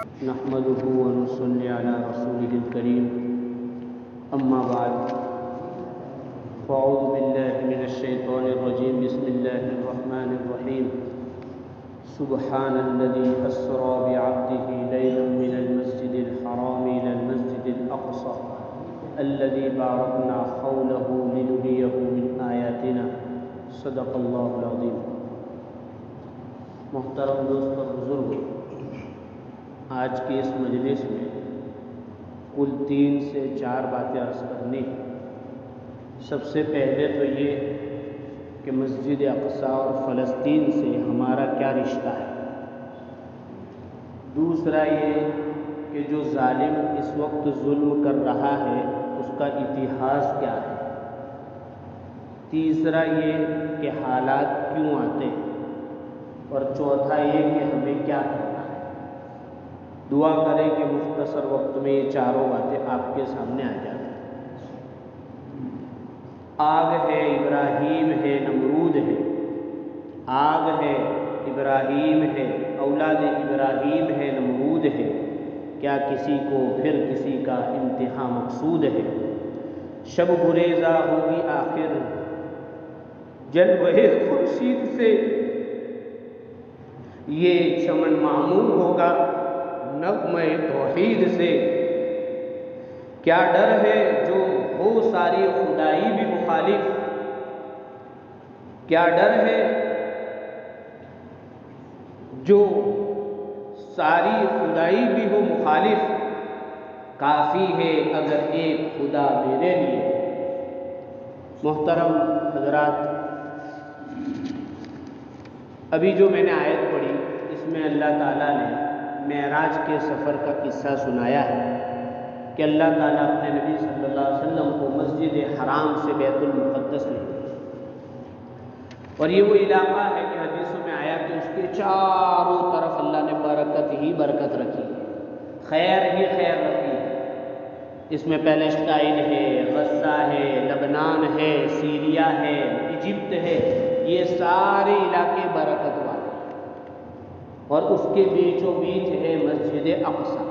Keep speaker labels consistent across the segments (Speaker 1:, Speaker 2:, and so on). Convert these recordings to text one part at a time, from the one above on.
Speaker 1: نحمده ونصلي على رسوله الكريم اما بعد فاعوذ بالله من الشيطان الرجيم بسم الله الرحمن الرحيم سبحان الذي أسرى بعبده ليلا من المسجد الحرام إلى المسجد الأقصى الذي باركنا حوله لنريه من آياتنا صدق الله العظيم۔ محترم دوست اور بزرگ، آج کی اس مجلس میں کل 3 سے 4 باتیں عرض کرنی ہیں۔ سب سے پہلے تو یہ کہ مسجد اقصی اور فلسطین سے ہمارا کیا رشتہ ہے۔ دوسرا یہ کہ جو ظالم اس وقت ظلم کر رہا ہے اس کا اتہاس کیا ہے۔ تیسرا یہ کہ حالات کیوں آتے ہیں، اور چوتھا یہ کہ ہمیں کیا کرنا ہے۔ دعا کریں کہ مختصر وقت میں یہ چاروں باتیں آپ کے سامنے آ جائیں۔ آگ ہے، ابراہیم ہے، نمرود ہے۔ آگ ہے، ابراہیم ہے، اولاد ابراہیم ہے، نمرود ہے۔ کیا کسی کو پھر کسی کا انتہا مقصود ہے۔ شب گریزہ ہوگی آخر جلوہ خورشید سے، یہ چمن معمور ہوگا نغمہ توحید سے۔ کیا ڈر ہے جو ہو ساری خدائی بھی مخالف، کیا ڈر ہے جو ساری خدائی بھی ہو مخالف، کافی ہے اگر ایک خدا میرے لیے۔ محترم حضرات، ابھی جو میں نے آیت پڑھی اس میں اللہ تعالیٰ نے معراج کے سفر کا قصہ سنایا ہے کہ اللہ تعالیٰ اپنے نبی صلی اللہ علیہ وسلم کو مسجد حرام سے بیت المقدس لے گئے، اور یہ وہ علاقہ ہے کہ حدیثوں میں آیا کہ اس کے چاروں طرف اللہ نے برکت ہی برکت رکھی ہے، خیر ہی خیر رکھی ہے۔ اس میں پیلسٹائن ہے، غزہ ہے، لبنان ہے، سیریا ہے، ایجپٹ ہے، یہ سارے علاقے برکت والے ہیں، اور اس کے بیچوں بیچ ہے مسجد اقصی۔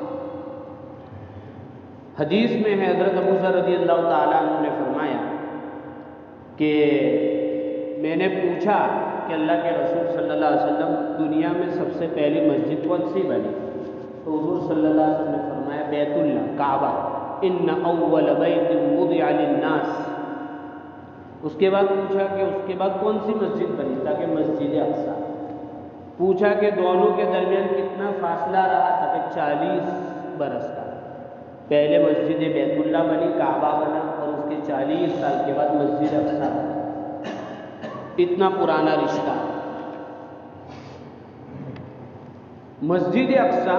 Speaker 1: حدیث میں ہے حضرت ابو ذر رضی اللہ تعالیٰ عنہ نے فرمایا کہ میں نے پوچھا کہ اللہ کے رسول صلی اللہ علیہ وسلم دنیا میں سب سے پہلی مسجد کون سی بنی؟ تو حضور صلی اللہ علیہ وسلم نے فرمایا بیت اللہ، کعبہ، ان اول بیت وضع للناس۔ اس کے بعد پوچھا کہ اس کے بعد کون سی مسجد بنی؟ تاکہ مسجد اقصی۔ پوچھا کہ دونوں کے درمیان کتنا فاصلہ رہا؟ تھا کہ 40 برس کا۔ پہلے مسجد بیت اللہ بنی، کعبہ بنا، اور اس کے 40 سال کے بعد مسجد اقصی بنا۔ اتنا پرانا رشتہ۔ مسجد اقصی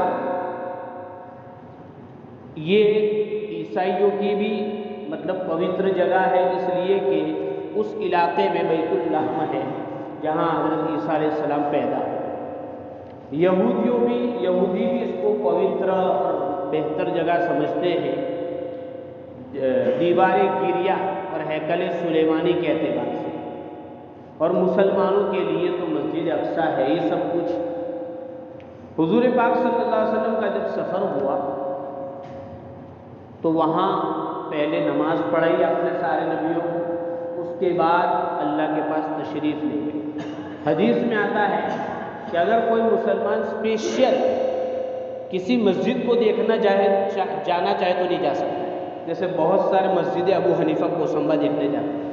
Speaker 1: یہ عیسائیوں کی بھی پوتر جگہ ہے، اس لیے کہ اس علاقے میں بیت اللہ ہے جہاں حضرت عیسیٰ علیہ السلام پیدا ہوئے۔ یہودی بھی اس کو پوتر اور بہتر جگہ سمجھتے ہیں، دیوار گریہ اور ہیکل سلیمانی کے اعتبار سے، اور مسلمانوں کے لیے تو مسجد اقصی ہے یہ سب کچھ۔ حضور پاک صلی اللہ علیہ وسلم کا جب سفر ہوا تو وہاں پہلے نماز پڑھائی اپنے سارے نبیوں کو، اس کے بعد اللہ کے پاس تشریف لے گئے۔ حدیث میں آتا ہے کہ اگر کوئی مسلمان اسپیشل کسی مسجد کو دیکھنا جانا چاہے تو نہیں جا سکتا، جیسے بہت سارے مسجد ابو حنیفہ کوسمبا دیکھنے جاتے ہیں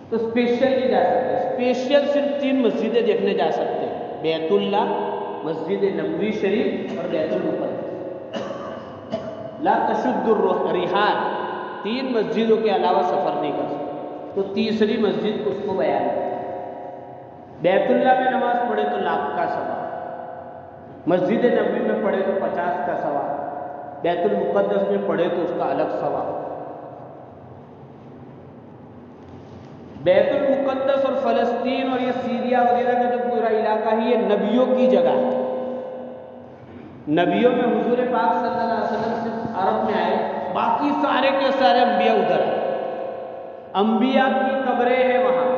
Speaker 1: تو اسپیشل نہیں جا سکتے۔ اسپیشل صرف 3 مسجدیں دیکھنے جا سکتے ہیں، بیت اللہ، مسجد نبوی شریف اور بیت المقدس۔ لا تشد الرحال، 3 مسجدوں کے علاوہ سفر نہیں کر سکتے۔ تو تیسری مسجد اس کو بیان ہے۔ بیت اللہ میں نماز پڑھے تو 1,00,000 کا ثواب، مسجد نبوی میں پڑھے تو 50 کا ثواب، بیت المقدس میں پڑھے تو اس کا الگ ثواب۔ بیت المقدس اور فلسطین اور یہ سیریا وغیرہ کا جو پورا علاقہ ہے یہ نبیوں کی جگہ ہے۔ نبیوں میں حضور پاک صلی اللہ علیہ وسلم صرف عرب میں آئے، باقی سارے کے سارے انبیاء ادھر ہیں۔ انبیاء کی قبریں ہیں وہاں،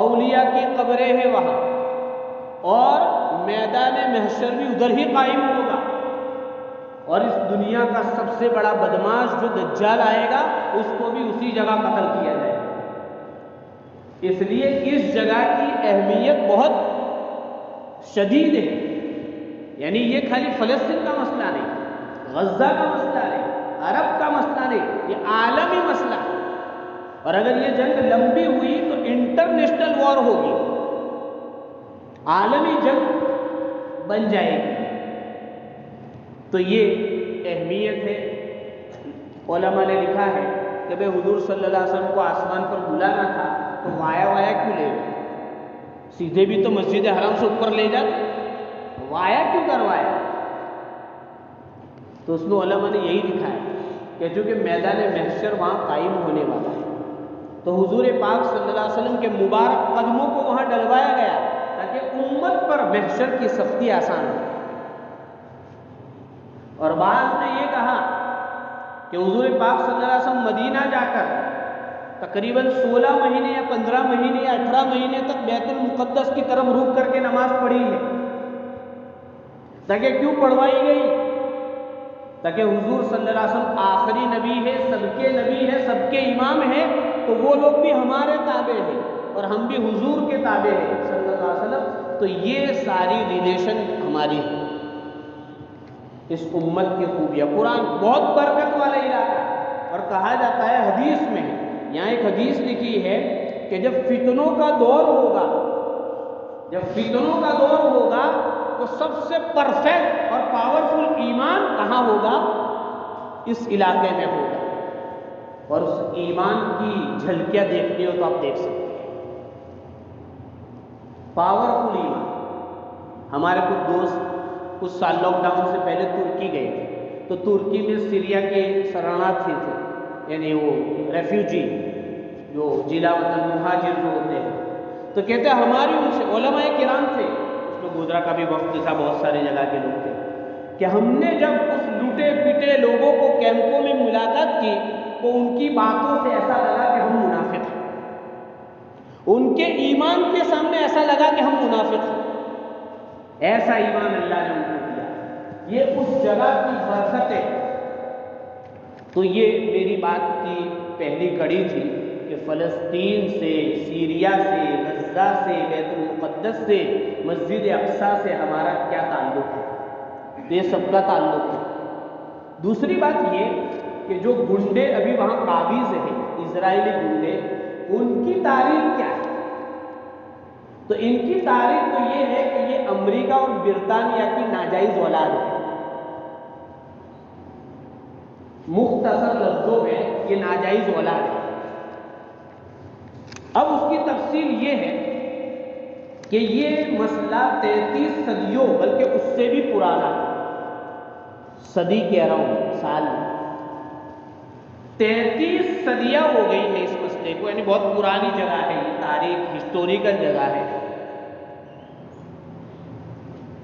Speaker 1: اولیاء کی قبریں ہیں وہاں، اور میدان محشر بھی ادھر ہی قائم ہوگا، اور اس دنیا کا سب سے بڑا بدماش جو دجال آئے گا اس کو بھی اسی جگہ قتل کیا جائے گا۔ اس لیے اس جگہ کی اہمیت بہت شدید ہے، یعنی یہ خالی فلسطین کا مسئلہ نہیں، غزہ کا مسئلہ نہیں، عرب کا مسئلہ نہیں، یہ عالمی مسئلہ ہے، اور اگر یہ جنگ لمبی ہوئی تو انٹرنیشنل وار ہوگی، عالمی جنگ بن جائے گی۔ تو یہ اہمیت ہے۔ علماء نے لکھا ہے کہ بھئی حضور صلی اللہ علیہ وسلم کو آسمان پر بلانا تھا تو وایا کیوں لے گئے؟ سیدھے بھی تو مسجد حرام سے اوپر لے جاتے، وایا کیوں کروایا؟ تو اس میں علماء نے یہی لکھا ہے کہ چونکہ میدان محشر وہاں قائم ہونے والا ہے، تو حضور پاک صلی اللہ علیہ وسلم کے مبارک قدموں کو وہاں ڈلوایا گیا تاکہ امت پر محشر کی سختی آسان ہو۔ اور بعض نے یہ کہا کہ حضور پاک صلی اللہ علیہ وسلم مدینہ جا کر تقریباً 16 مہینے یا 15 مہینے یا 18 مہینے تک بیت المقدس کی طرف رخ کر کے نماز پڑھی ہے، تاکہ کیوں پڑھوائی گئی؟ تاکہ حضور صلی اللہ علیہ وسلم آخری نبی ہے، سب کے نبی ہے، سب کے امام ہے، تو وہ لوگ بھی ہمارے تابع ہیں اور ہم بھی حضور کے تابع ہیں صلی اللہ علیہ وسلم۔ تو یہ ساری ریلیشن ہماری ہے، اس امت کی خوبیاں۔ قرآن بہت برکت والا علاقہ ہے، اور کہا جاتا ہے حدیث میں، یہاں ایک حدیث لکھی ہے کہ جب فتنوں کا دور ہوگا، تو سب سے پرفیکٹ اور پاورفل ایمان کہاں ہوگا؟ اس علاقے میں ہوگا، اور اس ایمان کی جھلکیاں دیکھنی ہو تو آپ دیکھ سکتے ہیں۔ پاورفل ایمان۔ ہمارے کچھ دوست کچھ سال لاک ڈاؤن سے پہلے ترکی گئے تھے، تو ترکی میں سیریا کے شرناردھی تھے، یعنی وہ ریفیوجی جو جلا وطن مہاجر جو ہوتے ہیں، تو کہتے ہیں ہماری ان سے علماء کرام تھے، اس میں گودرا کا بھی وفد تھا، بہت سارے جگہ کے لوگ تھے، کہ ہم نے جب اس لوٹے پٹے لوگوں کو کیمپوں میں ملاقات کی تو ان کی باتوں سے ایسا لگا کہ ہم منافق ہیں، ان کے ایمان کے سامنے ایسا لگا کہ ہم منافق ہیں، ایسا ایمان اللہ نے ان کو دیا۔ یہ اس جگہ کی برکت ہے۔ تو یہ میری بات کی پہلی کڑی تھی کہ فلسطین سے، سیریا سے، غزہ سے، بیت المقدس سے، مسجد اقصیٰ سے ہمارا کیا تعلق ہے؟ یہ سب کا تعلق ہے۔ دوسری بات یہ کہ جو گنڈے ابھی وہاں قابض ہیں، اسرائیلی گنڈے، ان کی تاریخ کیا ہے؟ تو ان کی تاریخ تو یہ ہے کہ یہ امریکہ اور برطانیہ کی ناجائز اولاد ہے۔ مختصر لفظوں میں یہ ناجائز اولاد ہے۔ اب اس کی تفصیل یہ ہے کہ یہ مسئلہ 33 صدیوں بلکہ اس سے بھی پرانا ہے، صدی کہہ رہا ہوں سال، 33 صدیاں ہو گئی ہیں اس مسئلے کو، یعنی بہت پرانی جگہ ہے، یہ تاریخ ہسٹوریکل جگہ ہے۔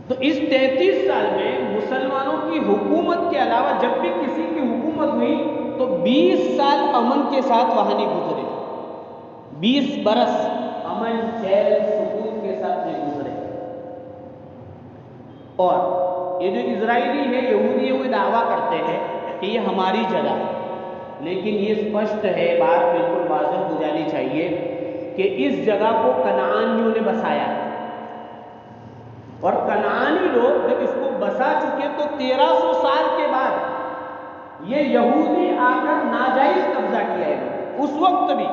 Speaker 1: تو اس 33 سال میں مسلمانوں کی حکومت کے علاوہ جب بھی کسی کی حکومت ہوئی تو 20 سال امن کے ساتھ وہاں نہیں گزرے، 20 برس امن چین سکون کے ساتھ نہیں گزرے۔ اور یہ جو اسرائیلی ہے، یہودی ہے، وہ دعویٰ کرتے ہیں کہ یہ ہماری جگہ ہے، لیکن یہ اسپشٹ ہے، بات بالکل واضح ہو جانی چاہیے کہ اس جگہ کو کنعانیوں نے بسایا ہے، اور کنعانی لوگ جب اس کو بسا چکے تو 1300 سال کے بعد یہ یہودی آ کر ناجائز قبضہ کیا ہے، اس وقت بھی،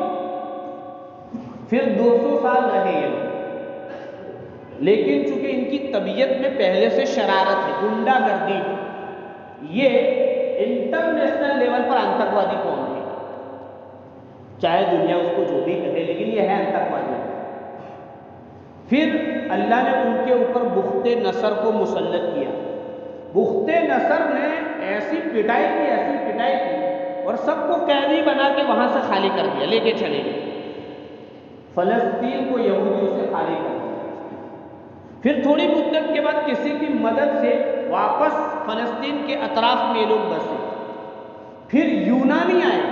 Speaker 1: پھر 200 سال رہے یہ لوگ، لیکن چونکہ ان کی طبیعت میں پہلے سے شرارت ہے، گنڈا گردی ہے، یہ انٹرنیشنل لیول پر آتنکوادی قوم ہے، چاہے دنیا اس کو جو بھی کہے، لیکن یہ ہے آتنکوادی۔ پھر اللہ نے ان کے اوپر بخت نصر کو مسلط کیا۔ بخت نصر نے ایسی پٹائی کی اور سب کو قیدی بنا کے وہاں سے خالی کر دیا، لے کے چلے گئے، فلسطین کو یہودیوں سے خالی کر دیا۔ پھر تھوڑی مدت کے بعد کسی کی مدد سے واپس فلسطین کے اطراف میں لوگ بسے۔ پھر یونانی آئے،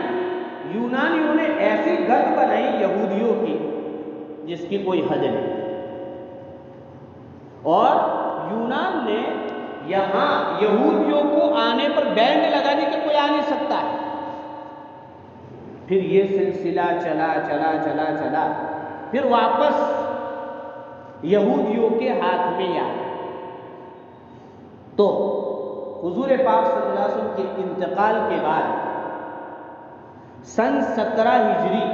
Speaker 1: یونانیوں نے ایسی گند بنائی یہودیوں کی جس کی کوئی حد نہیں۔ اور یونان نے یہاں یہودیوں کو آنے پر بینڈ لگا دی کہ کوئی آ نہیں سکتا ہے۔ پھر یہ سلسلہ چلا چلا چلا چلا، پھر واپس یہودیوں کے ہاتھ میں آیا۔ تو حضور پاک صلی اللہ علیہ وسلم کے انتقال کے بعد سن 17 ہجری،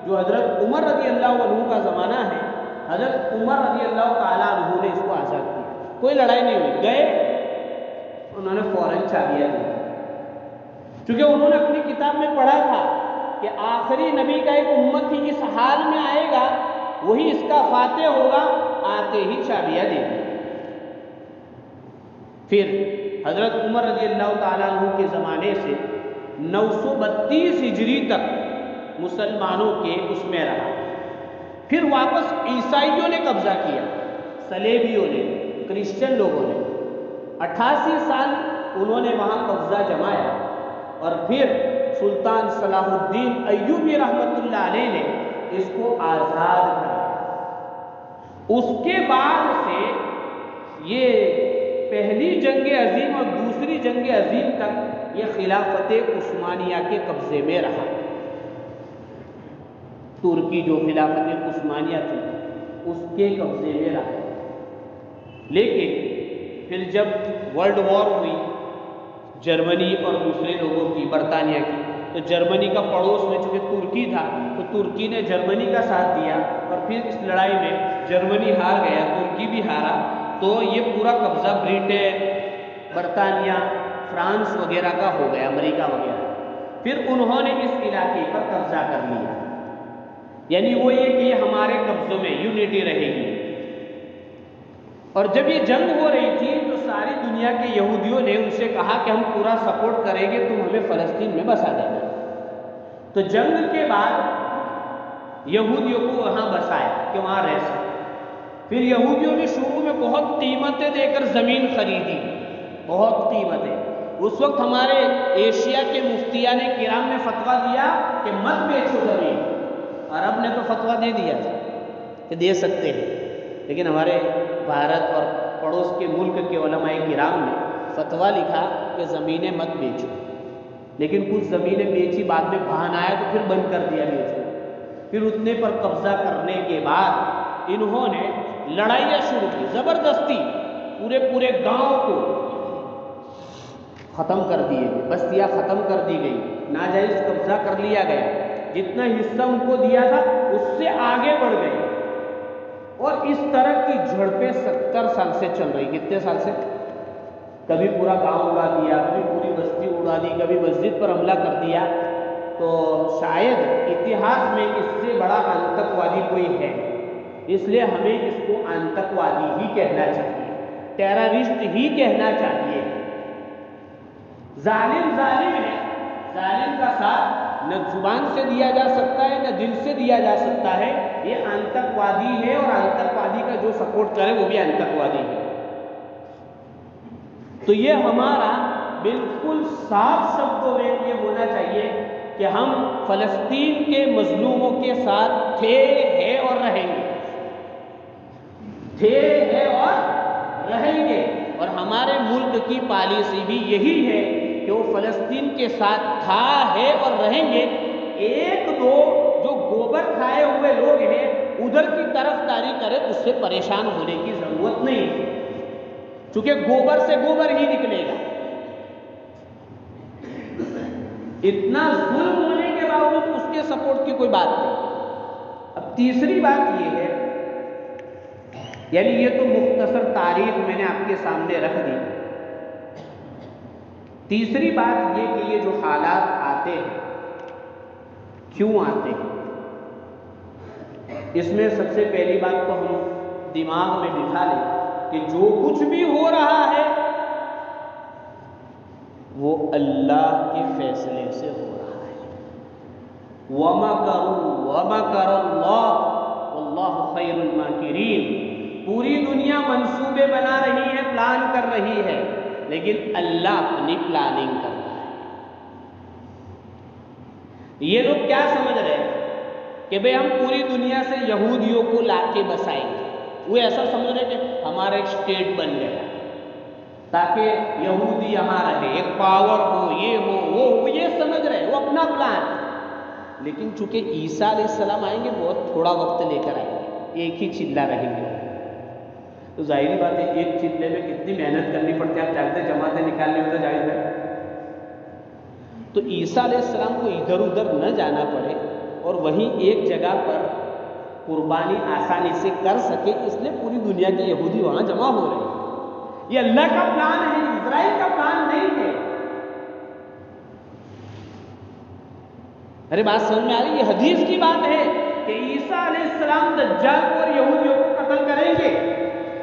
Speaker 1: جو حضرت عمر رضی اللہ عنہ کا زمانہ ہے، حضرت عمر رضی اللہ تعالیٰ عنہ نے اس کو آزاد کیا۔ کوئی لڑائی نہیں ہوئی، گئے انہوں نے فوراً چابیاں دی، چونکہ انہوں نے اپنی کتاب میں پڑھا تھا کہ آخری نبی کا ایک امتی اس حال میں آئے گا، وہی اس کا فاتح ہوگا، آتے ہی چابیاں دے دی۔ پھر حضرت عمر رضی اللہ تعالیٰ عنہ کے زمانے سے 932 ہجری تک مسلمانوں کے اس میں رہا۔ پھر واپس عیسائیوں نے قبضہ کیا، صلیبیوں نے، کرسچن لوگوں نے 88 سال انہوں نے وہاں قبضہ جمایا، اور پھر سلطان صلاح الدین ایوبی رحمۃ اللہ علیہ نے اس کو آزاد کرایا۔ اس کے بعد سے یہ پہلی جنگ عظیم اور دوسری جنگ عظیم تک یہ خلافت عثمانیہ کے قبضے میں رہا۔ ترکی جو خلافت عثمانیہ تھی اس کے قبضے میں رہا۔ لیکن پھر جب ورلڈ وار ہوئی جرمنی اور دوسرے لوگوں کی، برطانیہ کی، تو جرمنی کا پڑوس میں چونکہ ترکی تھا تو ترکی نے جرمنی کا ساتھ دیا، اور پھر اس لڑائی میں جرمنی ہار گیا، ترکی بھی ہارا، تو یہ پورا قبضہ برٹن، برطانیہ، فرانس وغیرہ کا ہو گیا، امریکہ وغیرہ۔ پھر انہوں نے اس علاقے پر قبضہ کر لیا، یعنی وہ یہ کہ یہ ہمارے قبضوں میں یونٹی رہے گی۔ اور جب یہ جنگ ہو رہی تھی تو ساری دنیا کے یہودیوں نے ان سے کہا کہ ہم پورا سپورٹ کریں گے، تم ہمیں فلسطین میں بسا دینا۔ تو جنگ کے بعد یہودیوں کو وہاں بسایا کہ وہاں رہ سکے۔ پھر یہودیوں نے شروع میں بہت قیمتیں دے کر زمین خریدی، بہت قیمتیں۔ اس وقت ہمارے ایشیا کے مفتیان کرام نے فتویٰ دیا کہ مت بیچو زمین، عرب نے تو فتویٰ دے دیا تھا کہ دے سکتے ہیں، لیکن ہمارے بھارت اور پڑوس کے ملک کے علماء کرام نے فتویٰ لکھا کہ زمینیں مت بیچو، لیکن کچھ زمینیں بیچی، بعد میں بہانا آیا تو پھر بند کر دیا بیچو۔ پھر اتنے پر قبضہ کرنے کے بعد انہوں نے لڑائیاں شروع کی، زبردستی پورے گاؤں کو ختم کر دیے، بستیاں ختم کر دی گئی، ناجائز قبضہ کر لیا گیا، جتنا حصہ ان کو دیا تھا اس سے آگے بڑھ گئے، اور اس طرح کی جھڑپیں 70 سال سے چل رہی۔ کتنے سال سے؟ کبھی پورا گاؤں اڑا دیا، کبھی پوری بستی اڑا دی، کبھی مسجد پر حملہ کر دیا۔ تو شاید اتہاس میں اس سے بڑا آتنکوادی کوئی ہے، اس لیے ہمیں اس کو آتنکوادی ہی کہنا چاہیے، ٹیررسٹ ہی کہنا چاہیے۔ ظالم ظالم ہے، ظالم کا ساتھ نہ زبان سے دیا جا سکتا ہے نہ دل سے دیا جا سکتا ہے، یہ آتنکوادی ہے، اور آتنکوادی کا جو سپورٹ کرے وہ بھی آتنکوادی ہے۔ تو یہ ہمارا بالکل صاف شبدوں میں یہ ہونا چاہیے کہ ہم فلسطین کے مظلوموں کے ساتھ تھے، ہیں اور رہیں گے، تھے، ہیں اور رہیں گے۔ اور ہمارے ملک کی پالیسی بھی یہی ہے کہ وہ فلسطین کے ساتھ تھا، ہے اور رہیں گے۔ ایک دو جو گوبر کھائے ہوئے لوگ ہیں ادھر کی طرف داری کرے، اس سے پریشان ہونے کی ضرورت نہیں ہے، چونکہ گوبر سے گوبر ہی نکلے گا۔ اتنا ظلم ہونے کے باوجود اس کے سپورٹ کی کوئی بات نہیں۔ اب تیسری بات یہ ہے، یعنی یہ تو مختصر تاریخ میں نے آپ کے سامنے رکھ دی۔ تیسری بات یہ کہ یہ جو حالات آتے ہیں کیوں آتے ہیں، اس میں سب سے پہلی بات تو ہم دماغ میں بٹھا لیں کہ جو کچھ بھی ہو رہا ہے وہ اللہ کے فیصلے سے ہو رہا ہے۔ وَمَكَرُوا وَمَكَرَ اللَّهُ وَاللَّهُ خَيْرُ الْمَاكِرِينَ۔ پوری دنیا منصوبے بنا رہی ہے، پلان کر رہی ہے، لیکن اللہ اپنی پلاننگ کرتا ہے۔ یہ لوگ کیا سمجھ رہے ہیں کہ بھئی ہم پوری دنیا سے یہودیوں کو لا کے بسائیں گے؟ وہ ایسا سمجھ رہے کہ ہمارا ایک اسٹیٹ بن گیا تاکہ یہودی یہاں رہے، ایک پاور ہو، یہ ہو وہ ہو، یہ سمجھ رہے، وہ اپنا پلان۔ لیکن چونکہ عیسیٰ علیہ السلام آئیں گے بہت تھوڑا وقت لے کر آئیں گے، ایک ہی چلہ رہیں گے، تو ظاہری بات ہے ایک چلے میں کتنی محنت کرنی پڑتی ہے، آپ جانتے جماعتیں نکالنے میں تو جائز ہے۔ تو عیسیٰ علیہ السلام کو ادھر ادھر نہ جانا پڑے اور وہیں ایک جگہ پر قربانی آسانی سے کر سکے، اس لیے پوری دنیا کے یہودی وہاں جمع ہو رہے ہیں۔ یہ اللہ کا پلان ہے، اسرائیل کا پلان نہیں ہے۔ ارے بات سمجھ میں آ رہی ہے؟ یہ حدیث کی بات ہے کہ عیسیٰ علیہ السلام دجال کو اور یہودیوں کو قتل کریں گے،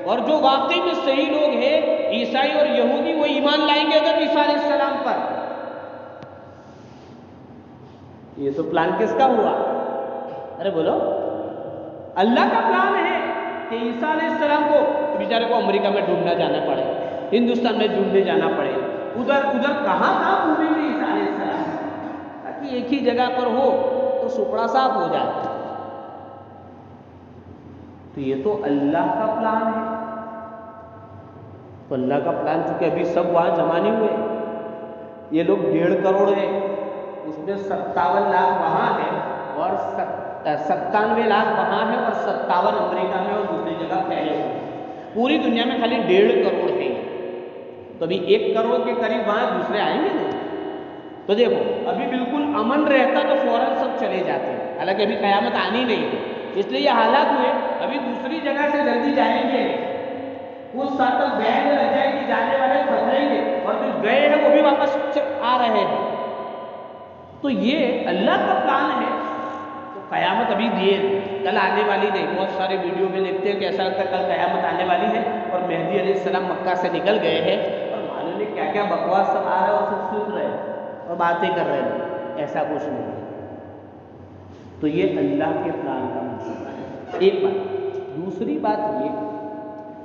Speaker 1: اور جو واقعی میں صحیح لوگ ہیں عیسائی اور یہودی وہ ایمان لائیں گے اگر عیسیٰ علیہ السلام پر۔ یہ تو پلان کس کا ہوا؟ ارے بولو، اللہ کا پلان ہے کہ عیسیٰ علیہ السلام کو بیچارے کو امریکہ میں ڈھونڈنا جانا پڑے، ہندوستان میں ڈھونڈنے جانا پڑے، ادھر کہاں ڈھونڈیں گے عیسیٰ علیہ السلام، تاکہ ایک ہی جگہ پر ہو تو سپڑا صاف ہو جائے۔ تو یہ تو اللہ کا پلان ہے۔ تو اللہ کا پلان چونکہ ابھی سب وہاں جمع نہیں ہوئے، یہ لوگ 1.5 کروڑ ہیں، اس میں 57 لاکھ وہاں ہے اور 97 لاکھ وہاں ہے اور 57 امریکہ میں اور دوسری جگہ پھیلے ہوئے، پوری دنیا میں خالی 1.5 کروڑ ہے۔ تو ابھی 1 کروڑ کے قریب وہاں دوسرے آئیں گے نا۔ تو دیکھو ابھی بالکل امن رہتا تو فوراً سب چلے جاتے ہیں، حالانکہ ابھی قیامت آنی نہیں ہے، اس لیے یہ حالات ہوئے۔ ابھی دوسری جگہ سے جلدی جائیں گے، کچھ ساتھ تک بینڈ لگ جائے گی، جانے والے پھنسیں گے، اور جو گئے ہیں وہ بھی واپس آ رہے ہیں۔ تو یہ اللہ کا پلان ہے۔ تو قیامت ابھی دیر، کل آنے والی نہیں۔ بہت سارے ویڈیو میں دیکھتے ہیں کہ ایسا لگتا ہے کل قیامت آنے والی ہے اور مہدی علیہ السلام مکہ سے نکل گئے ہیں اور معلوم نہیں کیا کیا بکواس سب آ رہا ہے اور سب سن رہے ہیں اور باتیں کر رہے ہیں، ایسا کچھ نہیں ہے۔ تو یہ اللہ کے پلان کا مسئلہ ہے، ایک بات۔ دوسری بات یہ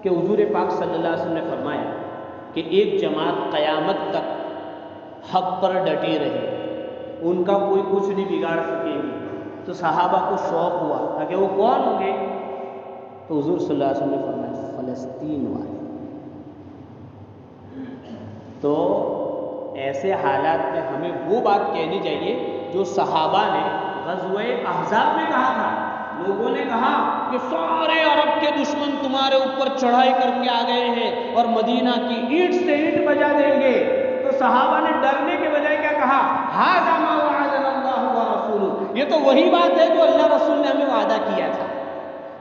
Speaker 1: کہ حضور پاک صلی اللہ علیہ وسلم نے فرمایا کہ ایک جماعت قیامت تک حق پر ڈٹی رہے، ان کا کوئی کچھ نہیں بگاڑ سکے گی۔ تو صحابہ کو شوق ہوا کہ وہ کون ہوں گے؟ تو حضور صلی اللہ علیہ وسلم نے فرمایا فلسطین والے۔ تو ایسے حالات میں ہمیں وہ بات کہنی چاہیے جو صحابہ نے غزوہ احزاب میں کہا تھا۔ لوگوں نے کہا کہ سارے عرب کے دشمن تمہارے اوپر چڑھائی کر کے آ گئے ہیں اور مدینہ کی اینٹ سے اینٹ بجا دیں گے۔ تو صحابہ نے ڈرنے کے بجائے کیا کہا؟ ھذا ما وعدنا اللہ ورسولہ، یہ تو وہی بات ہے جو اللہ رسول نے ہمیں وعدہ کیا تھا۔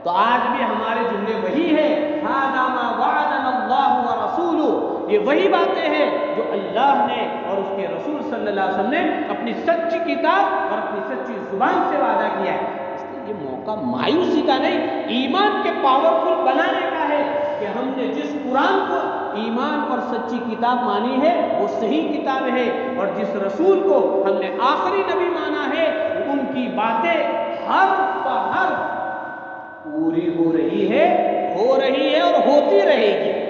Speaker 1: تو آج بھی ہمارے جملے وہی ہے، ھذا ما وعدنا اللہ ورسولہ، یہ وہی باتیں ہیں جو اللہ نے اور اس کے رسول صلی اللہ علیہ وسلم نے اپنی سچی کتاب اور اپنی سچی زبان سے وعدہ کیا ہے۔ یہ موقع مایوسی کا نہیں، ایمان کے پاورفل بنانے کا ہے کہ ہم نے جس قرآن کو ایمان اور سچی کتاب مانی ہے وہ صحیح کتاب ہے، اور جس رسول کو ہم نے آخری نبی مانا ہے ان کی باتیں حرف بحرف پوری ہو رہی ہے اور ہوتی رہے گی۔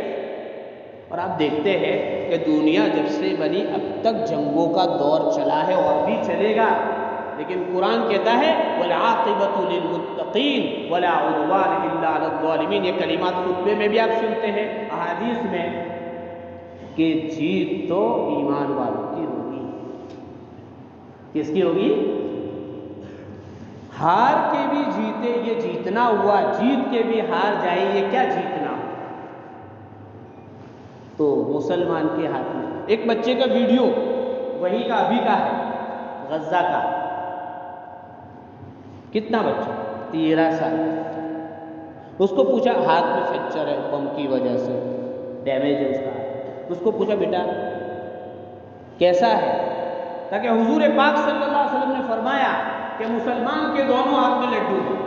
Speaker 1: اور آپ دیکھتے ہیں کہ دنیا جب سے بنی اب تک جنگوں کا دور چلا ہے اور بھی چلے گا، لیکن قرآن کہتا ہے وَالْعَاقِبَةُ لِلْمُتَّقِينَ وَلَا عُدْوَانَ إِلَّا عَلَى الظَّالِمِينَ۔ یہ کلمات خطبے میں بھی آپ سنتے ہیں، احادیث میں، کہ جیت تو ایمان والوں کی ہوگی۔ کس کی ہوگی؟ ہار کے بھی جیتے یہ جیتنا ہوا، جیت کے بھی ہار جائے یہ کیا جیتنا ہوا؟ تو مسلمان کے ہاتھ میں ایک بچے کا ویڈیو وہی کا ابھی کا ہے، غزہ کا، کتنا بچہ؟ 13 سال۔ اس کو پوچھا، ہاتھ میں فریکچر ہے بم کی وجہ سے، ڈیمیج ہے اس کا۔ اس کو پوچھا بیٹا کیسا ہے؟ تاکہ حضور پاک صلی اللہ علیہ وسلم نے فرمایا کہ مسلمان کے دونوں ہاتھ میں لڈو ہیں،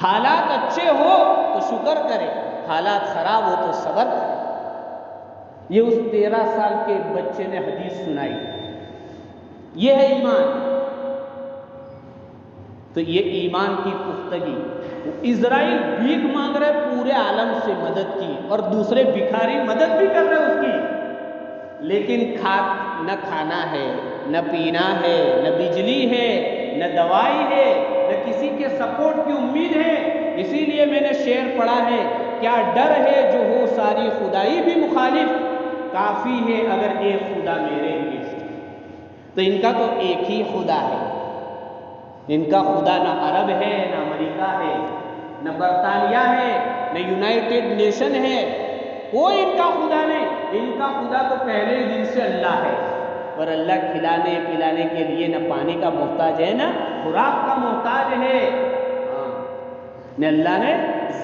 Speaker 1: حالات اچھے ہو تو شکر کرے، حالات خراب ہو تو صبر کرے۔ یہ اس 13 سال کے بچے نے حدیث سنائی۔ یہ ہے ایمان۔ تو یہ ایمان کی پختگی۔ اسرائیل بھیک مانگ رہے پورے عالم سے مدد کی، اور دوسرے بھکاری مدد بھی کر رہے اس کی، لیکن نہ کھانا ہے، نہ پینا ہے، نہ بجلی ہے، نہ دوائی ہے، نہ کسی کے سپورٹ کی امید ہے۔ اسی لیے میں نے شعر پڑھا ہے، کیا ڈر ہے جو ہو ساری خدائی بھی مخالف، کافی ہے اگر ایک خدا میرے لیے۔ تو ان کا تو ایک ہی خدا ہے، ان کا خدا نہ عرب ہے، نہ امریکہ ہے، نہ برطانیہ ہے، نہ یونائٹڈ نیشن ہے، کوئی ان کا خدا نہیں۔ ان کا خدا تو پہلے دن سے اللہ ہے، اور اللہ کھلانے پلانے کے لیے نہ پانی کا محتاج ہے، نہ خوراک کا محتاج ہے۔ نہ اللہ نے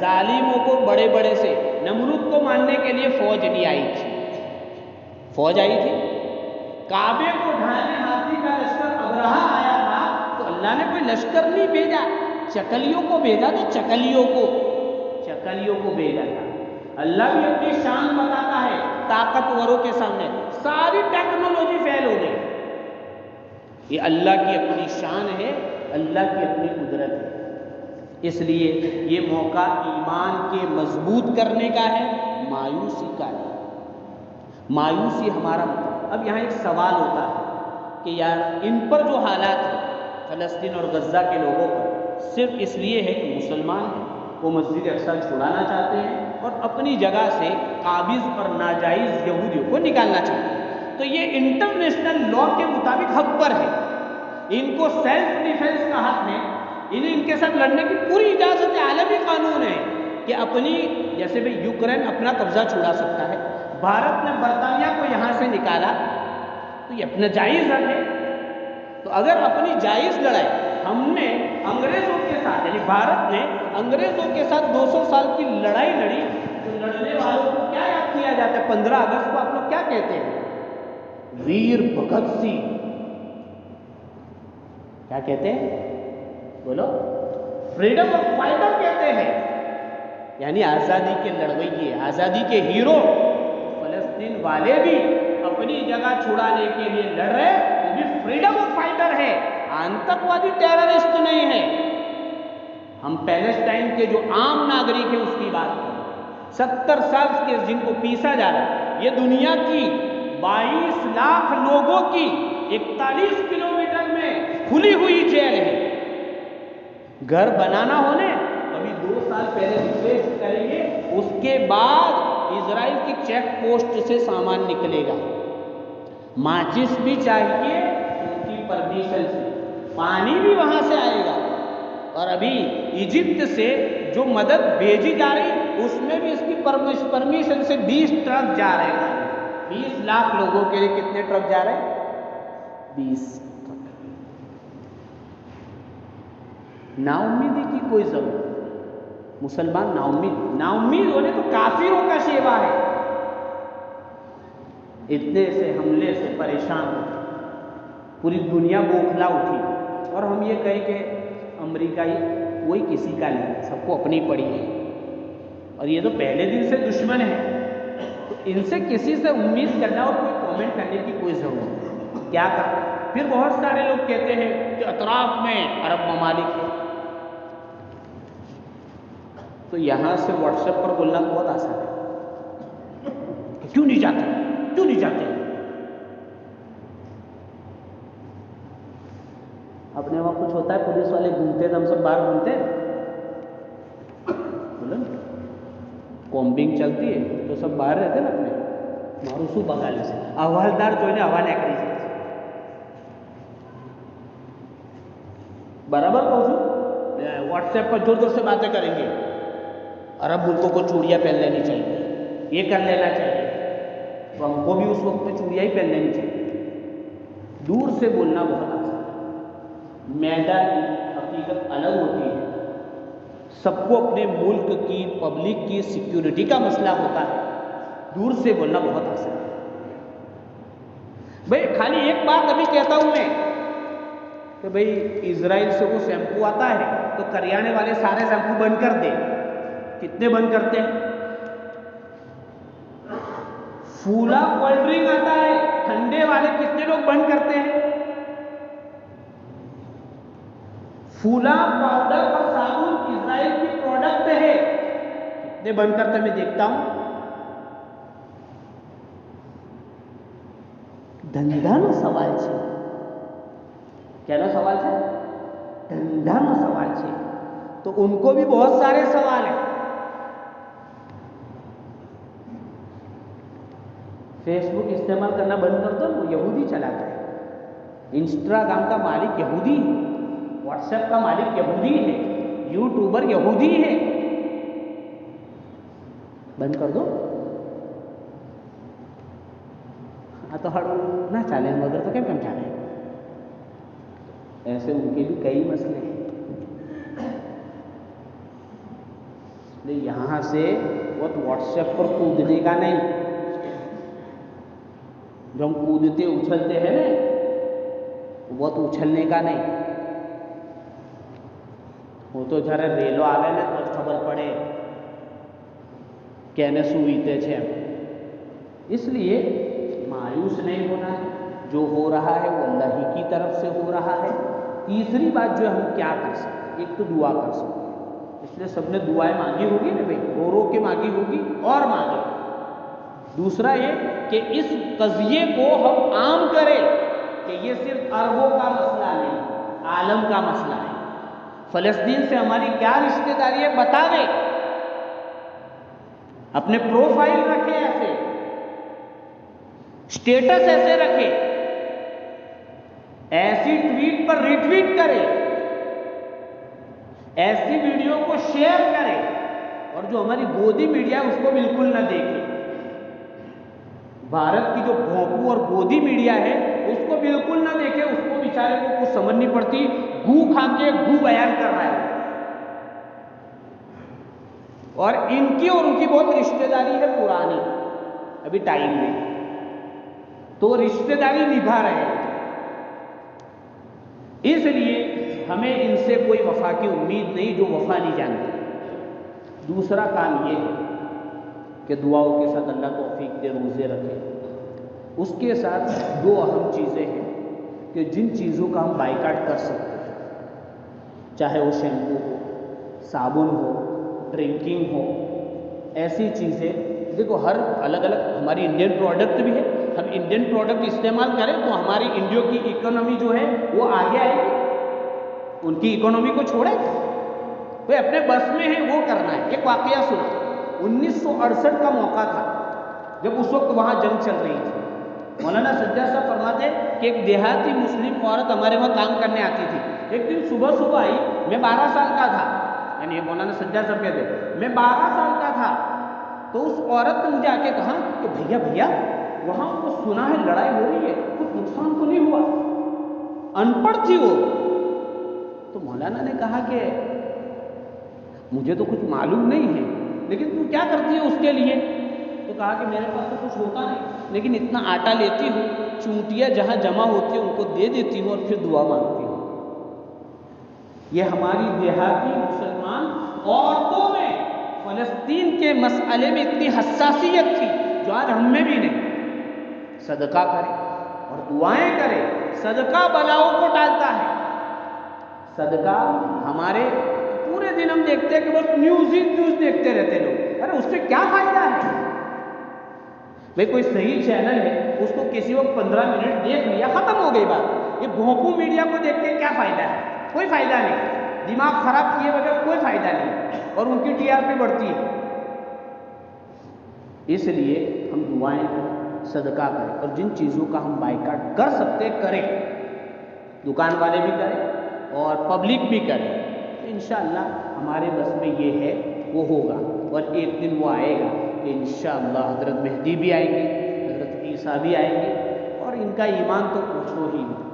Speaker 1: ظالموں کو بڑے بڑے سے، نمرود کو ماننے کے لیے فوج نہیں آئی تھی، فوج آئی تھی کعبے کو ڈھانے، ہاتھی کا لشکر ابرہہ آیا تھا تو اللہ نے کوئی لشکر نہیں بھیجا، چکلیوں کو بھیجا، تو چکلیوں کو بھیجا تھا۔ اللہ بھی اپنی شان بتاتا ہے طاقتوروں کے سامنے، ساری ٹیکنالوجی فیل ہو گئی، یہ اللہ کی اپنی شان ہے، اللہ کی اپنی قدرت ہے۔ اس لیے یہ موقع ایمان کے مضبوط کرنے کا ہے، مایوسی کا ہے۔ مایوسی ہمارا، اب یہاں ایک سوال ہوتا ہے کہ یار ان پر جو حالات ہیں فلسطین اور غزہ کے لوگوں پر، صرف اس لیے ہے کہ مسلمان ہیں، وہ مسجد اقصی چھڑانا چاہتے ہیں اور اپنی جگہ سے قابض اور ناجائز یہودیوں کو نکالنا چاہتے ہیں، تو یہ انٹرنیشنل لا کے مطابق حق پر ہے، ان کو سیلف ڈیفenس کا حق ہے، انہیں ان کے ساتھ لڑنے کی پوری اجازت ہے، عالمی قانون ہے کہ اپنی، جیسے بھی یوکرین اپنا قبضہ چھڑا سکتا ہے، بھارت نے برطانیہ کو یہاں سے نکالا تو یہ اپنا جائز حق ہے۔ تو اگر اپنی جائز لڑائی ہم نے انگریزوں کے ساتھ، یعنی بھارت نے انگریزوں کے ساتھ 200 سال کی لڑائی لڑی، تو لڑنے والوں کو کیا یاد کیا جاتا ہے؟ 15 اگست کو آپ لوگ کیا کہتے ہیں؟ ویر بھگت سنگھ، کیا کہتے ہیں؟ بولو، فریڈم آف فائٹر کہتے ہیں، یعنی آزادی کے لڑویے، آزادی کے ہیرو۔ فلسطین والے بھی اپنی جگہ چھڑانے کے لیے لڑ رہے، وہ بھی فریڈم آف فائٹر ہے، آتنکوادی ٹیررسٹ نہیں ہے۔ ہم پیلسٹائن کے جو عام ناگرک ہیں اس کی بات کریں، 70 سال کے جن کو پیسا جا رہا ہے، یہ دنیا کی 22 لاکھ لوگوں کی 41 کلومیٹر میں کھلی ہوئی جیل ہے۔ گھر بنانا ہونے ابھی 2 سال پہلے ریکویسٹ کریں گے، اس کے بعد اسرائیل کی چیک پوسٹ سے سامان نکلے گا، ماچس بھی چاہیے ان کی پرمیشن سے، پانی بھی وہاں سے آئے گا، اور ابھی ایجپٹ سے جو مدد بھیجی جا رہی اس میں بھی اس کی پرمیشن سے 20 ٹرک جا رہے ہیں۔ 20 لاکھ لوگوں کے لیے کتنے ٹرک جا رہے ہیں؟ 20 ٹرک۔ نا امیدی کی کوئی ضرورت نہیں، مسلمان نا امید ہونے تو کافروں کا شیوا ہے، اتنے سے حملے سے پریشان ہو، پوری دنیا بوکھلا اٹھی، اور ہم یہ کہیں کہ امریکہ کوئی کسی کا نہیں، سب کو اپنی پڑی ہے، اور یہ تو پہلے دن سے دشمن ہے، تو ان سے کسی سے امید کرنا اور کوئی کامنٹ کرنے کی کوئی ضرورت نہیں، کیا کرنا؟ پھر بہت سارے لوگ کہتے ہیں کہ اطراف میں عرب ممالک ہیں، تو یہاں سے واٹس ایپ پر بولنا بہت آسان ہے کہ کیوں نہیں جاتے؟ اپنے وہاں کچھ ہوتا ہے، پولیس والے گھومتے تو ہم سب باہر گھومتے ہیں، بولو کومبنگ چلتی ہے تو سب باہر رہتے نا اپنے معروسو بغالے سے، حوالدار جو ہے حوالے کری برابر پہنچو، واٹس ایپ پر زور زور سے باتیں کریں گے، عرب ملکوں کو چوڑیاں پہن لینی چاہیے، یہ کر لینا چاہیے، تو ہم کو بھی اس وقت میں چوڑیاں ہی پہن لینی چاہیے۔ دور سے بولنا بہت آسان ہے، میدان کی حقیقت الگ ہوتی ہے، سب کو اپنے ملک کی پبلک کی سیکیورٹی کا مسئلہ ہوتا ہے، دور سے بولنا بہت آسان ہے۔ بھئی خالی ایک بات ابھی کہتا ہوں میں کہ بھئی اسرائیل سے وہ شیمپو آتا ہے تو کریانے والے سارے شیمپو بند کر دیں، کتنے بند کرتے ہیں؟ فولا کولڈ ڈرنک آتا ہے ٹھنڈے والے، کتنے لوگ بند کرتے ہیں؟ فولا پاؤڈر اور صابن اسرائیل کی پروڈکٹ ہے، کتنے بند کرتے میں دیکھتا ہوں۔ ધંધાનો સવાલ છે, ક્યાનો સવાલ છે? ધંધાનો સવાલ છે। تو ان کو بھی بہت سارے سوال ہیں. فیس بک استعمال کرنا بند کر دو، وہ یہودی چلاتا ہے. انسٹاگرام کا مالک یہودی ہے، واٹس ایپ کا مالک یہودی ہے، یوٹیوبر یہودی ہے. بند کر دو. ہاں تو نہ چالیں مگر تو کیا کم چالیں. ایسے ان کے بھی کئی مسئلے ہیں. یہاں سے وہ واٹس ایپ پر کودنے کا نہیں. جو ہم کودتے اچھلتے ہیں نا، وہ تو اچھلنے کا نہیں. وہ تو ذرا ریلو آگے نا تو خبر پڑے کہنے سویتے تھے. اس لیے مایوس نہیں ہونا ہے. جو ہو رہا ہے وہ اللہ ہی کی طرف سے ہو رہا ہے. تیسری بات جو ہے ہم کیا کر سکتے ہیں، ایک تو دعا کر سکتے ہیں. اس لیے سب نے دعائیں مانگی ہوگی نا بھائی، رو رو کے مانگی ہوگی اور مانگے. دوسرا یہ کہ اس قضیے کو ہم عام کریں کہ یہ صرف عربوں کا مسئلہ نہیں، عالم کا مسئلہ ہے. فلسطین سے ہماری کیا رشتہ داری ہے بتاوے. اپنے پروفائل رکھے، ایسے اسٹیٹس ایسے رکھے، ایسی ٹویٹ پر ری ٹویٹ کرے، ایسی ویڈیو کو شیئر کرے. اور جو ہماری گودی میڈیا ہے اس کو بالکل نہ دیکھے. بھارت کی جو بھونپو اور گودی میڈیا ہے اس کو بالکل نہ دیکھے. اس کو بیچارے کو کچھ سمجھ نہیں پڑتی، گو کھا کے گو بیان کر رہا ہے. اور ان کی اور ان کی بہت رشتہ داری ہے پرانی، ابھی ٹائم نہیں تو رشتہ داری نبھا رہے ہیں. اس لیے ہمیں ان سے کوئی وفا کی امید نہیں جو وفا نہیں جانتے. دوسرا کام یہ ہے کہ دعاؤں کے ساتھ اللہ توفیق دے، روزے رکھے. اس کے ساتھ دو اہم چیزیں ہیں کہ جن چیزوں کا ہم بائیکاٹ کر سکتے ہیں، چاہے وہ شیمپو ہو، صابن ہو، ڈرنکنگ ہو. ایسی چیزیں دیکھو ہر الگ الگ ہماری انڈین پروڈکٹ بھی ہے. ہم انڈین پروڈکٹ استعمال کریں تو ہماری انڈیا کی اکانومی جو ہے وہ آگے آئے گی. ان کی اکانومی کو چھوڑے، کوئی اپنے بس میں ہے وہ کرنا ہے. ایک واقعہ سنا، 1968 کا موقع تھا جب اس وقت وہاں جنگ چل رہی تھی. مولانا سجاد صاحب فرماتے کہ ایک دیہاتی مسلم عورت ہمارے وہاں کام کرنے آتی تھی. ایک دن صبح صبح آئی، میں 12 سال کا تھا، یعنی مولانا سجاد صاحب کہتے میں 12 سال کا تھا. تو اس عورت نے مجھے آ کے کہا کہ بھیا بھیا وہاں کو سنا ہے لڑائی ہو رہی ہے، کچھ نقصان تو نہیں ہوا. ان پڑھ تھی وہ. تو مولانا نے کہا کہ مجھے تو کچھ معلوم نہیں ہے، لیکن تم کیا کرتی ہے اس کے لیے؟ تو کہا کہ میرے پاس تو کچھ ہوتا نہیں، لیکن اتنا آٹا لیتی ہوں، چونٹیاں جہاں جمع ہوتی ہیں ان کو دے دیتی ہوں اور پھر دعا مانگتی ہوں. یہ ہماری دیہاتی مسلمان عورتوں میں فلسطین کے مسئلے میں اتنی حساسیت تھی جو آج ہم میں بھی نہیں. صدقہ کرے اور دعائیں کرے. صدقہ بلاؤں کو ٹالتا ہے. صدقہ ہمارے پورے دن ہم دیکھتے ہیں کہ بس نیوز ہی نیوز دیکھتے رہتے لوگ. ارے اس سے کیا فائدہ ہے بھائی؟ کوئی صحیح چینل ہے اس کو کسی وقت 15 منٹ دیکھ لیا، ختم ہو گئی بات. یہ بھونپو میڈیا کو دیکھ کے کیا فائدہ ہے؟ کوئی فائدہ نہیں. دماغ خراب کیے بغیر کوئی فائدہ نہیں، اور ان کی ٹی آر پی بڑھتی ہے. اس لیے ہم دعائیں کریں، صدقہ کریں، اور جن چیزوں کا ہم بائیکاٹ کر سکتے کریں. دکان والے بھی کریں اور پبلک بھی کریں. تو انشاءاللہ ہمارے بس میں یہ ہے وہ ہوگا. اور ایک دن وہ آئے گا کہ انشاءاللہ حضرت مہدی بھی آئیں گے، حضرت عیسیٰ بھی آئیں گے، اور ان کا ایمان تو پوچھو ہی نہیں.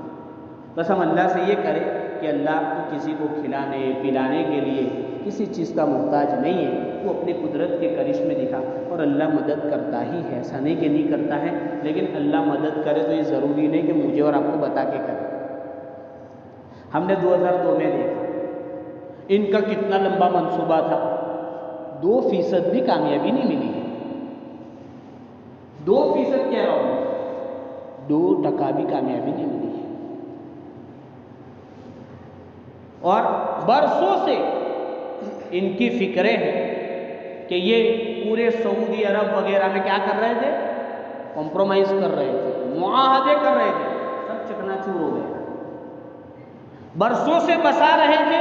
Speaker 1: بس ہم اللہ سے یہ کریں کہ اللہ تو کسی کو کھلانے پلانے کے لیے کسی چیز کا محتاج نہیں ہے. وہ اپنی قدرت کے کرشمے دکھا، اور اللہ مدد کرتا ہی ہے، ایسا نہیں کہ نہیں کرتا ہے. لیکن اللہ مدد کرے تو یہ ضروری نہیں کہ مجھے اور آپ کو بتا کے کرے. ہم نے 2002 میں دیکھا ان کا کتنا لمبا منصوبہ تھا، 2% بھی کامیابی نہیں ملی ہے. 2% کہہ رہا ہوں، 2% بھی کامیابی نہیں ملی ہے. اور برسوں سے ان کی فکریں ہیں کہ یہ پورے سعودی عرب وغیرہ میں کیا کر رہے تھے؟ کمپرومائز کر رہے تھے، معاہدے کر رہے تھے. سب چکنا چور ہو گئے. برسوں سے بسا رہے تھے،